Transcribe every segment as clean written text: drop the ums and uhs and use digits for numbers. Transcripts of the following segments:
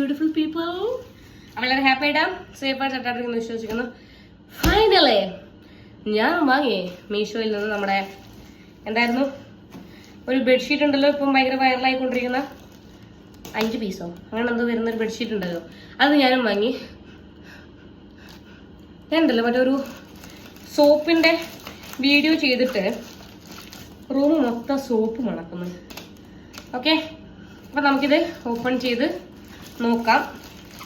Beautiful people. വളരെ happy ആയിട്ടാ സേഫായിട്ട് സെറ്റായിട്ടിരിക്കുന്നു വിശ്വസിക്കുന്നു. ഫൈനലേ ഞാൻ വാങ്ങി മീഷോയിൽ നിന്ന് നമ്മുടെ എന്തായിരുന്നു ഒരു ബെഡ്ഷീറ്റ് ഉണ്ടല്ലോ, ഇപ്പം ഭയങ്കര വൈറലായിക്കൊണ്ടിരിക്കുന്ന 5 പീസോ അങ്ങനെ എന്തോ വരുന്നൊരു ബെഡ്ഷീറ്റ് ഉണ്ടല്ലോ, അത് ഞാനും വാങ്ങി. ഞാൻ ഉണ്ടല്ലോ മറ്റൊരു സോപ്പിൻ്റെ വീഡിയോ ചെയ്തിട്ട് റൂം മൊത്തം സോപ്പ് മണക്കുന്നു. ഓക്കെ, അപ്പം നമുക്കിത് ഓപ്പൺ ചെയ്ത് നോക്കാം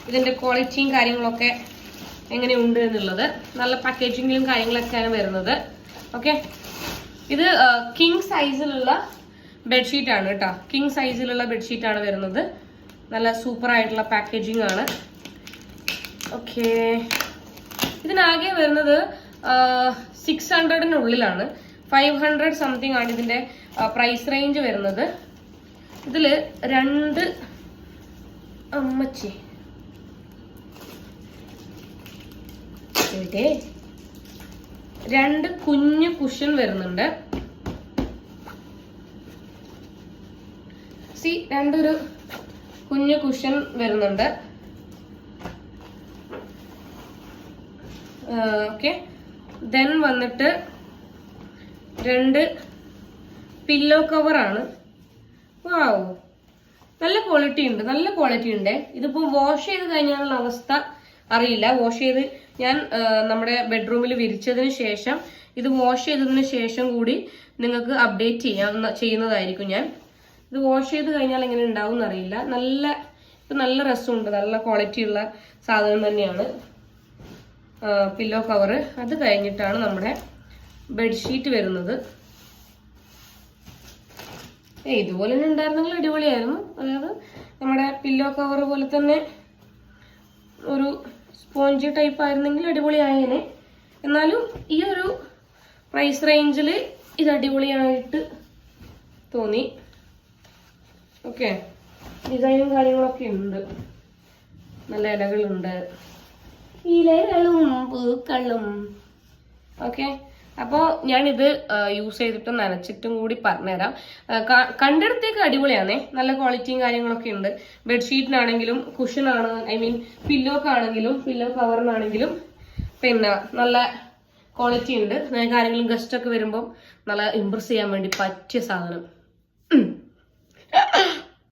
ഇതിൻ്റെ ക്വാളിറ്റിയും കാര്യങ്ങളൊക്കെ എങ്ങനെയുണ്ട് എന്നുള്ളത്. നല്ല പാക്കേജിങ്ങിലും കാര്യങ്ങളൊക്കെയാണ് വരുന്നത്. ഓക്കെ, ഇത് കിങ് സൈസിലുള്ള ബെഡ്ഷീറ്റാണ് കേട്ടോ. കിങ് സൈസിലുള്ള ബെഡ്ഷീറ്റാണ് വരുന്നത്. നല്ല സൂപ്പർ ആയിട്ടുള്ള പാക്കേജിങ് ആണ്. ഓക്കെ, ഇതിനാകെ വരുന്നത് 600-നുള്ളിലാണ്. 500 സംതിങ് ആണ് ഇതിൻ്റെ പ്രൈസ് റേഞ്ച് വരുന്നത്. ഇതിൽ 2 കുഞ്ഞു കുഷൻ വരുന്നുണ്ട്. രണ്ടൊരു കുഞ്ഞു കുഷൻ വരുന്നുണ്ട്. ഓക്കെ, ദെൻ വന്നിട്ട് 2 പില്ലോ കവറാണ്. വാവ്, നല്ല ക്വാളിറ്റി ഉണ്ട്, നല്ല ക്വാളിറ്റി ഉണ്ട്. ഇതിപ്പോൾ വാഷ് ചെയ്ത് കഴിഞ്ഞാലുള്ള അവസ്ഥ അറിയില്ല. വാഷ് ചെയ്ത് ഞാൻ നമ്മുടെ ബെഡ്റൂമിൽ വിരിച്ചതിന് ശേഷം ഇത് വാഷ് ചെയ്തതിന് ശേഷം കൂടി നിങ്ങൾക്ക് അപ്ഡേറ്റ് ചെയ്യുന്നതായിരിക്കും ഞാൻ. ഇത് വാഷ് ചെയ്ത് കഴിഞ്ഞാൽ എങ്ങനെ ഉണ്ടാവും എന്നറിയില്ല. നല്ല രസമുണ്ട്, നല്ല ക്വാളിറ്റി ഉള്ള സാധനം തന്നെയാണ് പില്ലോ കവർ. അത് കഴിഞ്ഞിട്ടാണ് നമ്മുടെ ബെഡ്ഷീറ്റ് വരുന്നത്. ഇതുപോലെ തന്നെ ഉണ്ടായിരുന്നെങ്കിൽ അടിപൊളിയായിരുന്നു. അതായത് നമ്മുടെ പില്ലോ കവർ പോലെ തന്നെ ഒരു സ്പോഞ്ച് ടൈപ്പ് ആയിരുന്നെങ്കിൽ അടിപൊളിയായേനെ. എന്നാലും ഈ ഒരു പ്രൈസ് റേഞ്ചിൽ ഇത് അടിപൊളിയായിട്ട് തോന്നി. ഓക്കെ, ഡിസൈനും കാര്യങ്ങളൊക്കെ ഉണ്ട്, നല്ല ഇലകളുണ്ട്, ഇലകളും പൂക്കളും. ഓക്കെ, അപ്പോൾ ഞാനിത് യൂസ് ചെയ്തിട്ട് നനച്ചിട്ടും കൂടി പറഞ്ഞുതരാം. കണ്ടെടുത്തേക്ക് അടിപൊളിയാണേ, നല്ല ക്വാളിറ്റിയും കാര്യങ്ങളൊക്കെ ഉണ്ട്. ബെഡ്ഷീറ്റിനാണെങ്കിലും കുഷനാണ്, പില്ലോക്കാണെങ്കിലും പില്ലോ കവറിനാണെങ്കിലും പിന്നെ നല്ല ക്വാളിറ്റി ഉണ്ട്. നിങ്ങൾക്ക് ആരെങ്കിലും ഗസ്റ്റൊക്കെ വരുമ്പോൾ നല്ല ഇമ്പ്രസ് ചെയ്യാൻ വേണ്ടി പറ്റിയ സാധനം.